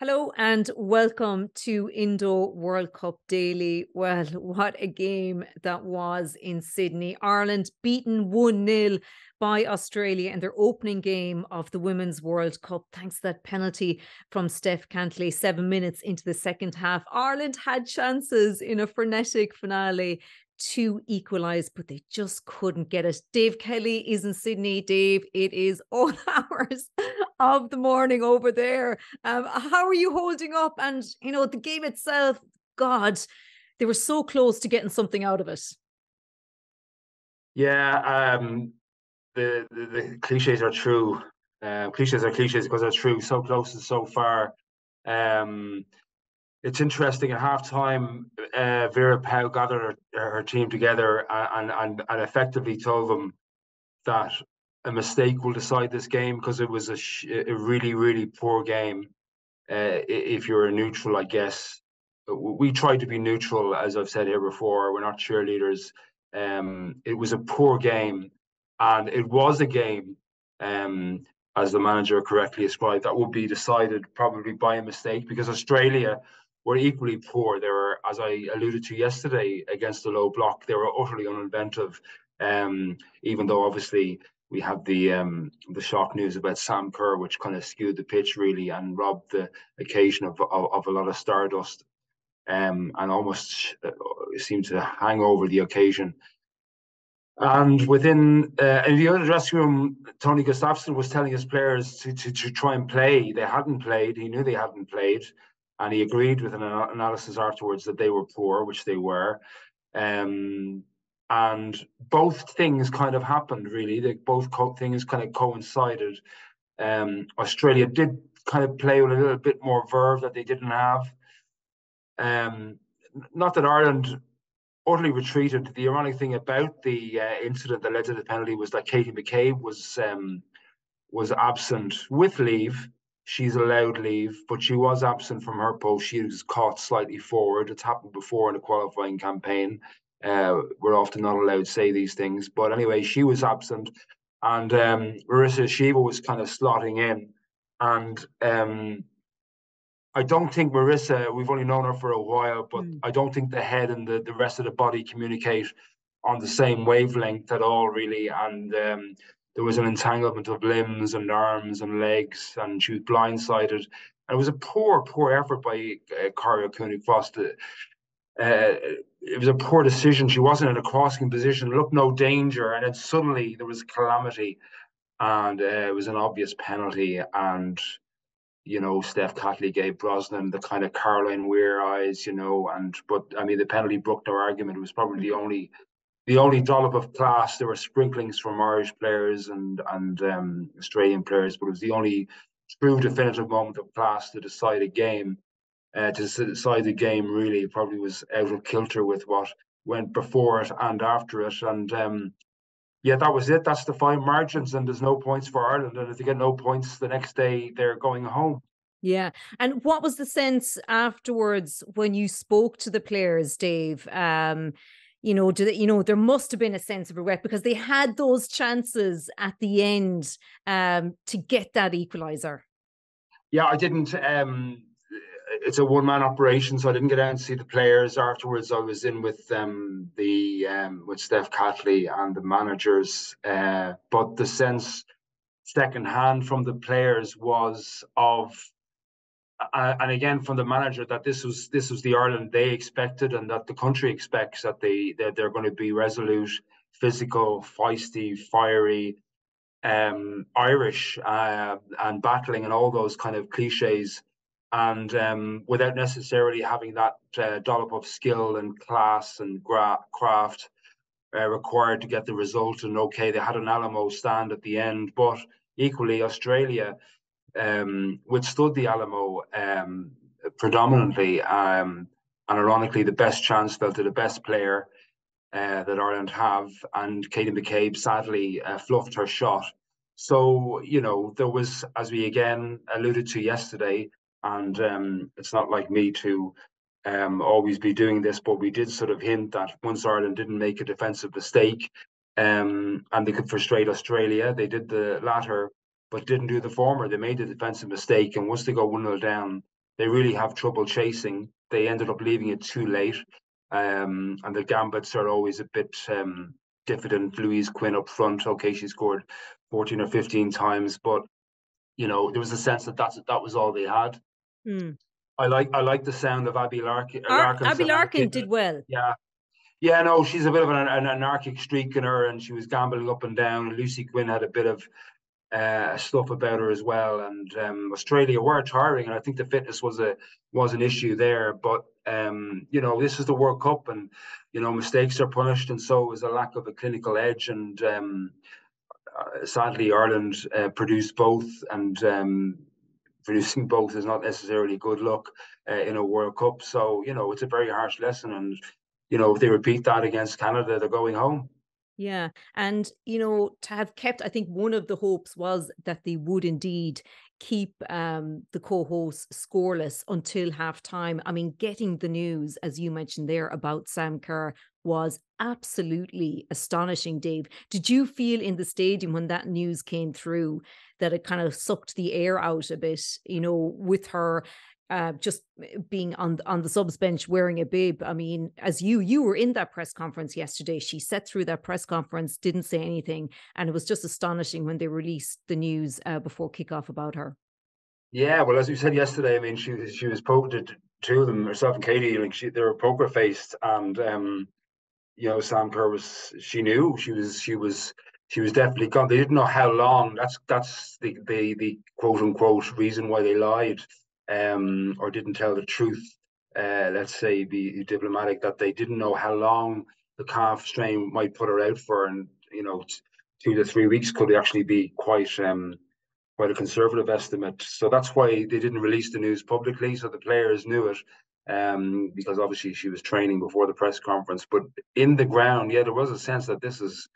Hello and welcome to Indo World Cup Daily. Well, what a game that was in Sydney. Ireland beaten 1-0 by Australia in their opening game of the Women's World Cup, thanks to that penalty from Steph Catley 7 minutes into the second half. Ireland had chances in a frenetic finale to equalise, but they just couldn't get it. Dave Kelly is in Sydney. Dave, it is all hours of the morning over there. How are you holding up? And, the game itself, God, they were so close to getting something out of it. Yeah, the cliches are true. Cliches are cliches because they're true. So close and so far. Um, it's interesting. At halftime, Vera Pauw gathered her team together and effectively told them that a mistake will decide this game because it was a really, really poor game. If you're a neutral, I guess. We tried to be neutral, as I've said here before. We're not cheerleaders. It was a poor game, and it was a game, as the manager correctly described, that would be decided probably by a mistake because Australia were equally poor. They were, as I alluded to yesterday, against the low block. They were utterly uninventive, even though obviously we had the shock news about Sam Kerr, which kind of skewed the pitch really and robbed the occasion of a lot of stardust, and almost seemed to hang over the occasion. And in the other dressing room, Tony Gustafsson was telling his players to try and play. They hadn't played. He knew they hadn't played, and he agreed with an analysis afterwards that they were poor, which they were. And both things kind of happened, really. Both things kind of coincided. Australia did kind of play with a little bit more verve that they didn't have. Not that Ireland utterly retreated. The ironic thing about the incident that led to the penalty was that Katie McCabe was absent with leave. She's allowed leave, but she was absent from her post. She was caught slightly forward. It's happened before in a qualifying campaign. We're often not allowed to say these things, but anyway, she was absent, and Marissa Shiva was kind of slotting in, and I don't think Marissa, we've only known her for a while, but I don't think the head and the rest of the body communicate on the same wavelength at all, really. And there was an entanglement of limbs and arms and legs, and she was blindsided. And it was a poor, poor effort by Cara Cooney-Cross. It was a poor decision. She wasn't in a crossing position, looked no danger, and then suddenly there was calamity, and it was an obvious penalty. And Steph Catley gave Brosnan the kind of Caroline Weir eyes, but I mean, the penalty broke no argument. It was probably the only dollop of class. There were sprinklings from Irish players and Australian players, but it was the only true definitive moment of class to decide a game. To decide the game, really, it probably was out of kilter with what went before it and after it. And yeah, that was it. That's the fine margins, and there's no points for Ireland. And if they get no points the next day, they're going home. Yeah. And what was the sense afterwards when you spoke to the players, Dave? There must have been a sense of regret because they had those chances at the end to get that equaliser. Yeah, I didn't. It's a one-man operation, so I didn't get out and see the players afterwards. I was in with with Steph Catley and the managers, but the sense secondhand from the players was of, and again from the manager, that this was the Ireland they expected and that the country expects, that they're going to be resolute, physical, feisty, fiery, Irish, and battling, and all those kind of cliches, and without necessarily having that dollop of skill and class and craft required to get the result. And okay, they had an Alamo stand at the end, but equally Australia withstood the Alamo predominantly, and ironically, the best chance fell to the best player that Ireland have, and Katie McCabe sadly fluffed her shot. So, there was, as we again alluded to yesterday, and it's not like me to always be doing this, but we did sort of hint that once Ireland didn't make a defensive mistake, and they could frustrate Australia, they did the latter, but didn't do the former. They made the defensive mistake, and once they go 1-0 down, they really have trouble chasing. They ended up leaving it too late. And the gambits are always a bit diffident. Louise Quinn up front, okay, she scored 14 or 15 times, but there was a sense that that was all they had. Mm. I like the sound of Abby Larkin. Abby Larkin did well. Yeah, yeah, no, she's a bit of an anarchic streak in her, and she was gambling up and down. Lucy Quinn had a bit of stuff about her as well, and Australia were tiring, and I think the fitness was an issue there. But this is the World Cup, and mistakes are punished, and so is a lack of a clinical edge. And sadly, Ireland produced both, and producing both is not necessarily good luck in a World Cup. So it's a very harsh lesson, and if they repeat that against Canada, they're going home. Yeah. And, to have kept, I think one of the hopes was that they would indeed keep the co hosts scoreless until half time. I mean, getting the news, as you mentioned there, about Sam Kerr was absolutely astonishing, Dave. Did you feel in the stadium when that news came through that it kind of sucked the air out a bit, with her just being on the subs bench wearing a bib? I mean, as you were in that press conference yesterday, she sat through that press conference, didn't say anything, and it was just astonishing when they released the news before kickoff about her. Yeah, well, as you said yesterday, I mean, she was poked, two of them, herself and Katie, like they were poker faced, and Sam Kerr she knew she was definitely gone. They didn't know how long. That's the quote unquote reason why they lied, or didn't tell the truth. Let's say, be diplomatic, that they didn't know how long the calf strain might put her out for, and 2 to 3 weeks could actually be quite a conservative estimate. So that's why they didn't release the news publicly, so the players knew it, because obviously she was training before the press conference. But in the ground, yeah, there was a sense that this is,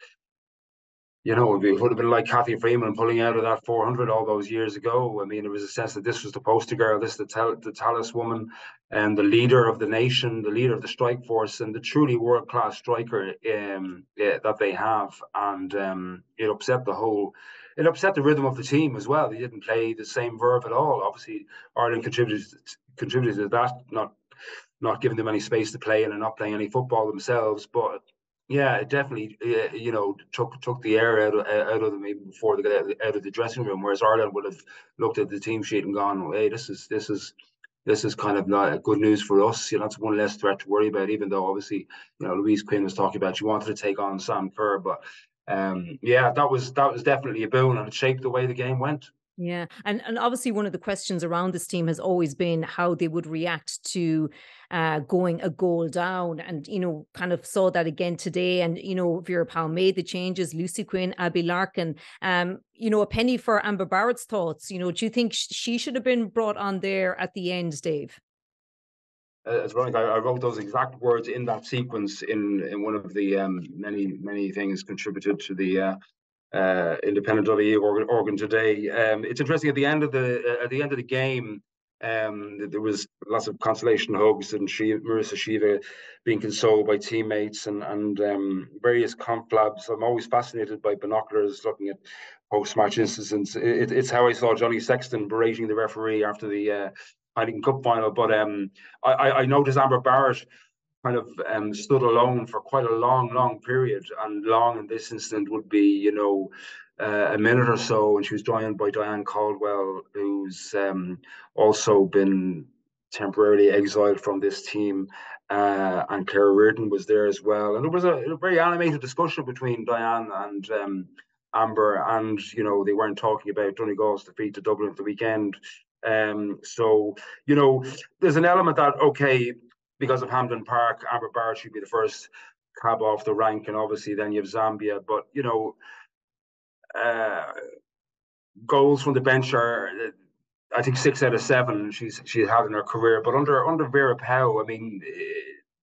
it would have been like Kathy Freeman pulling out of that 400 all those years ago. I mean, there was a sense that this was the poster girl, this the talisman, and the leader of the nation, the leader of the strike force, and the truly world-class striker that they have. And it upset the rhythm of the team as well. They didn't play the same verve at all. Obviously, Ireland contributed to that, not giving them any space to play and not playing any football themselves. But yeah, it definitely took the air out of them even before they got out of the dressing room. Whereas Ireland would have looked at the team sheet and gone, "Hey, this is kind of not good news for us. It's one less threat to worry about." Even though obviously, Louise Quinn was talking about she wanted to take on Sam Kerr, but yeah, that was definitely a boon, and it shaped the way the game went. Yeah. And obviously one of the questions around this team has always been how they would react to going a goal down. And, kind of saw that again today. And, Vera Powell made the changes, Lucy Quinn, Abby Larkin, a penny for Amber Barrett's thoughts. Do you think she should have been brought on there at the end, Dave? It's ironic. I wrote those exact words in that sequence in one of the many things contributed to the independent.ie organ today. It's interesting at the end of the game. There was lots of consolation hugs, and Marissa Shiva being consoled by teammates, and various conflabs. I'm always fascinated by binoculars looking at post-match incidents. It's how I saw Johnny Sexton berating the referee after the Heineken Cup final. But I noticed Amber Barrett kind of stood alone for quite a long period, and long in this instant would be, a minute or so, and she was joined by Diane Caldwell, who's also been temporarily exiled from this team, and Claire Reardon was there as well, and there was a very animated discussion between Diane and Amber, and they weren't talking about Donegal's defeat to Dublin at the weekend. So there's an element that, okay, because of Hampden Park, Amber Barrett should be the first cab off the rank, and obviously then you have Zambia. But goals from the bench are, I think, 6 out of 7 she's had in her career. But under Vera Powell, I mean,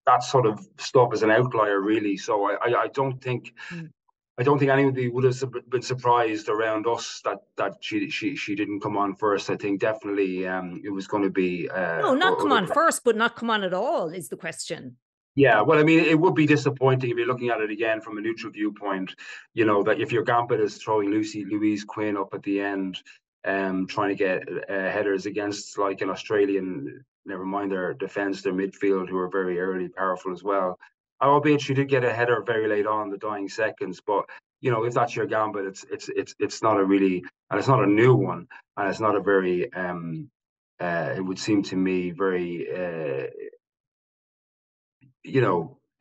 that sort of stuff is an outlier, really. So I don't think. Mm. I don't think anybody would have been surprised around us that she didn't come on first. I think definitely it was going to be No, not come other. on first, but not come on at all is the question. Yeah, well, I mean, it would be disappointing if you're looking at it again from a neutral viewpoint, that if your gambit is throwing Louise Quinn up at the end, trying to get headers against like an Australian. Never mind their defence, their midfield, who are very early, powerful as well. Albeit she did get a header very late on the dying seconds, but if that's your gambit, it's not a really, and it's not a new one, and it's not a very it would seem to me very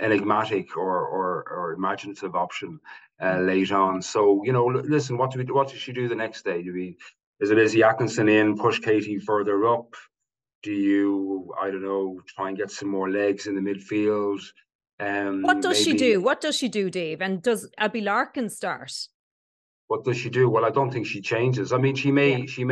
enigmatic or imaginative option late on. So listen, what does she do the next day? Is it Izzy Atkinson in, push Katie further up? Do you, I don't know, try and get some more legs in the midfield? What does she Maybe do? What does she do, Dave? And does Abby Larkin start? what does she do? Well, I don't think she changes. I mean, Yeah. she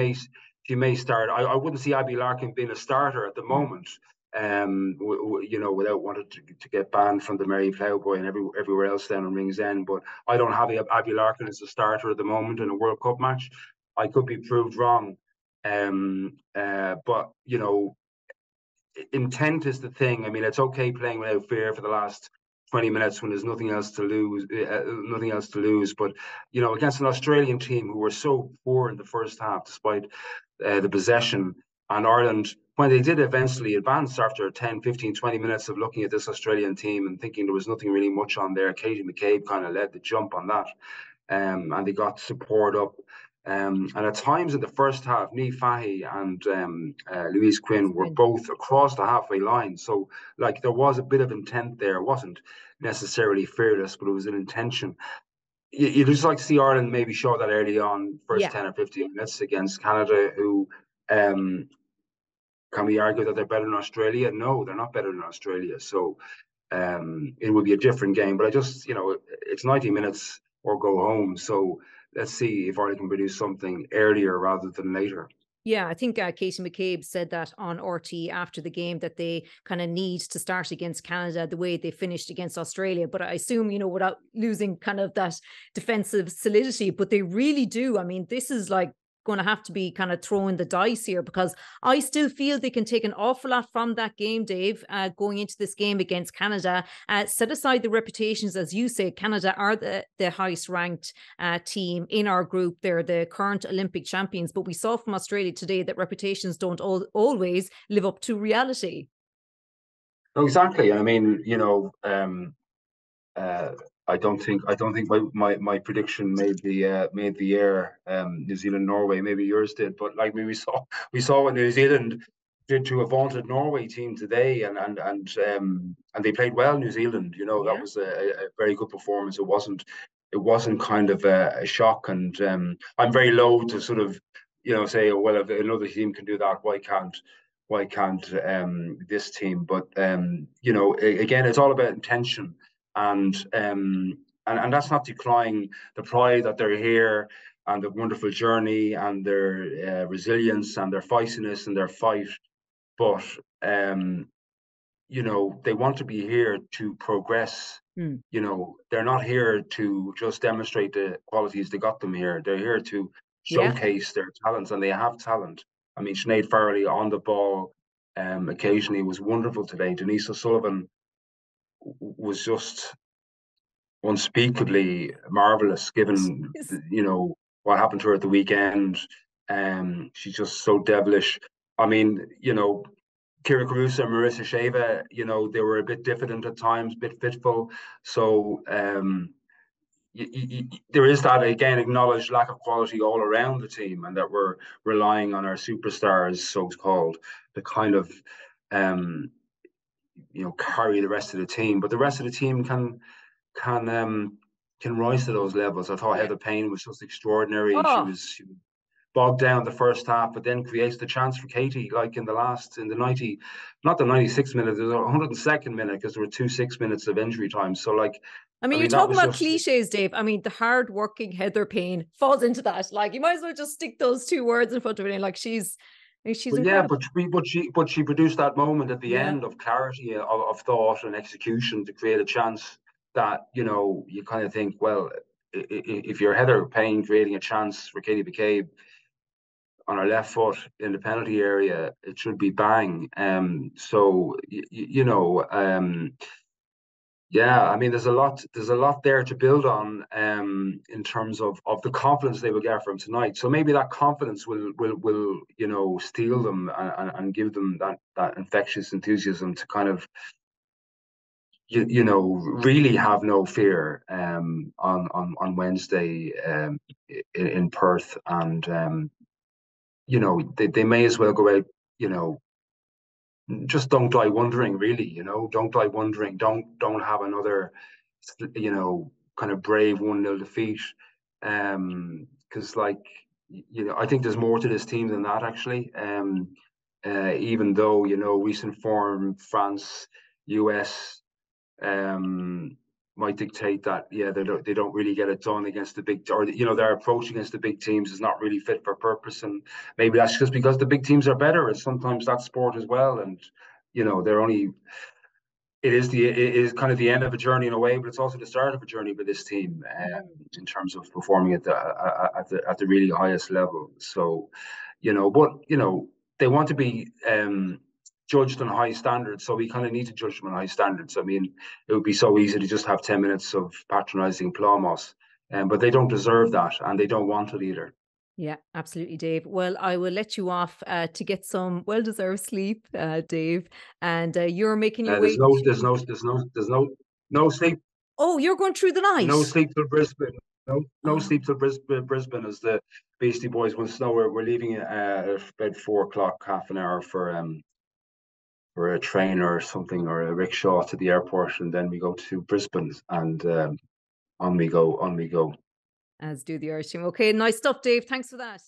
may start. I wouldn't see Abby Larkin being a starter at the Mm. moment. Without wanting to get banned from the Mary Ploughboy and everywhere else down in Ringsend. But I don't have Abby Larkin as a starter at the moment in a World Cup match. I could be proved wrong. But intent is the thing. I mean, it's okay playing without fear for the last 20 minutes when there's nothing else to lose, nothing else to lose. But against an Australian team who were so poor in the first half, despite the possession, and Ireland, when they did eventually advance after 10, 15, 20 minutes of looking at this Australian team and thinking there was nothing really much on there, Katie McCabe kind of led the jump on that. And they got support up. And at times in the first half, Niamh Fahey and Louise Quinn were both across the halfway line. So, like, there was a bit of intent there. It wasn't necessarily fearless, but it was an intention. You'd just like to see Ireland maybe show that early on, first Yeah. 10 or 15 minutes against Canada, who can we argue that they're better than Australia? No, they're not better than Australia. So it would be a different game. But I just, it's 90 minutes or go home. So let's see if Ireland can produce something earlier rather than later. Yeah, I think Katie McCabe said that on RT after the game, that they kind of need to start against Canada the way they finished against Australia. But I assume, without losing kind of that defensive solidity, but they really do. I mean, this is like going to have to be kind of throwing the dice here, because I still feel they can take an awful lot from that game, Dave, going into this game against Canada. Set aside the reputations, as you say, Canada are the highest ranked team in our group. They're the current Olympic champions, but we saw from Australia today that reputations don't always live up to reality. No, exactly. I mean, I don't think my prediction made the air. New Zealand Norway, maybe yours did, but like we saw what New Zealand did to a vaunted Norway team today, and they played well. New Zealand, that was a very good performance. It wasn't kind of a shock, and I'm very loath to sort of say, oh, well, if another team can do that, why can't this team? But again, it's all about intention, and that's not decrying the pride that they're here and the wonderful journey and their resilience and their feistiness and their fight. But they want to be here to progress. Mm. They're not here to just demonstrate the qualities that got them here. They're here to Yeah. showcase their talents, and they have talent. I mean, Sinead Farrelly on the ball occasionally was wonderful today. Denise O'Sullivan was just unspeakably marvelous, given what happened to her at the weekend. She's just so devilish. I mean, Kira Caruso and Marissa Sheva, they were a bit diffident at times, a bit fitful. So there is that, again, acknowledged lack of quality all around the team, and that we're relying on our superstars, so-called, to kind of carry the rest of the team. But the rest of the team can rise to those levels. I thought Heather Payne was just extraordinary. She Oh, was bogged down the first half, but then creates the chance for Katie, like in the 90, not the 96th minute, there's a 102nd minute, because there were 6 minutes of injury time. So, like, I mean, you're that talking was about just. cliches, Dave. I mean, the hard-working Heather Payne falls into that. Like, you might as well just stick those two words in front of it. And like, she's But yeah, but incredible. she produced that moment at the Yeah. end of clarity of thought and execution to create a chance that you kind of think, well, if you're Heather Payne creating a chance for Katie McCabe on her left foot in the penalty area, it should be bang. So Yeah, I mean, there's a lot there to build on in terms of the confidence they will get from tonight. So maybe that confidence will steal them and give them that infectious enthusiasm to kind of really have no fear on Wednesday in Perth, and they may as well go out, you know, just don't die wondering, really. Don't die wondering. Don't have another, kind of brave 1-0 defeat. Because I think there's more to this team than that, actually. Even though recent form, France, US, um, might dictate that, yeah, they don't really get it done against the big, or their approach against the big teams is not really fit for purpose, and maybe that's just because the big teams are better. And sometimes that's sport as well, and they're only it is kind of the end of a journey in a way, but it's also the start of a journey with this team, in terms of performing at the really highest level. So, but they want to be judged on high standards, so we kind of need to judge them on high standards. I mean, it would be so easy to just have 10 minutes of patronising Plamos, but they don't deserve that, and they don't want it either. Yeah, absolutely, Dave. Well, I will let you off to get some well-deserved sleep, Dave, and you're making your way to. No sleep. Oh, you're going through the night. No sleep till Brisbane. No Oh, sleep till Brisbane, as the Beastie Boys once know. We're leaving at about 4 o'clock, half an hour for a train or something, or a rickshaw to the airport, and then we go to Brisbane, and on we go. as do the Irish team. Okay, nice stuff, Dave. Thanks for that.